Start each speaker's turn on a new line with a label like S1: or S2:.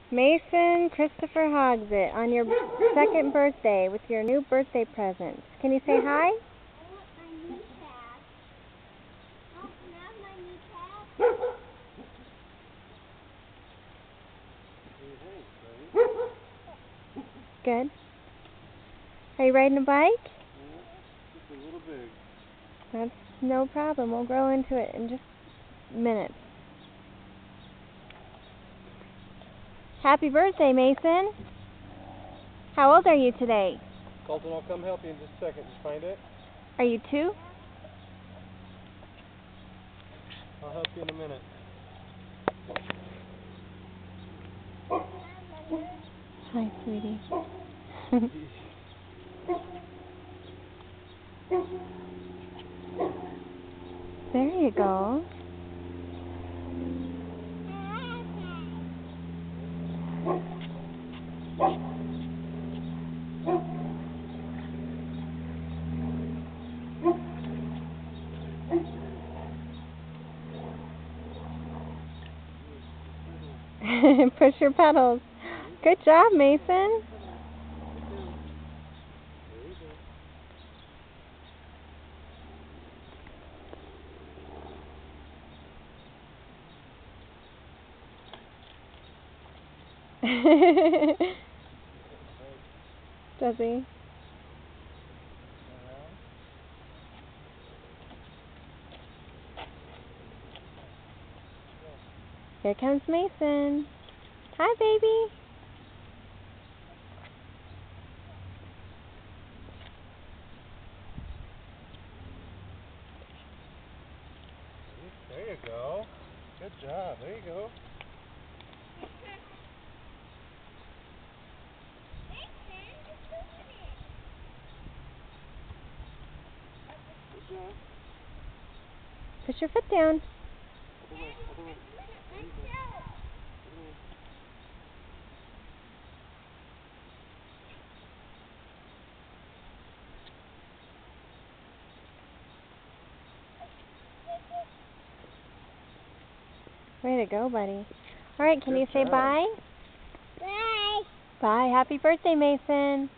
S1: Mason Christopher Hogsett, on your second birthday with your new birthday presents. Can you say hi? Good. Are you riding a bike?
S2: Just a little big.
S1: That's no problem. We'll grow into it in just minutes. Happy birthday, Mason. How old are you today?
S2: Colton, I'll come help you in just a second. Just find it.
S1: Are you 2?
S2: I'll help you in a minute.
S1: Hi, sweetie. There you go. Push your pedals. Good job, Mason. Does he? Here comes Mason. Hi, baby.
S2: There you go. Good job. There you go. Good job.
S1: Push your foot down.
S2: Other way. Other way. There you go. Other way.
S1: Way to go, buddy. All right, can
S2: Good
S1: you say
S2: job.
S1: bye?
S3: Bye.
S1: Bye. Happy birthday, Mason.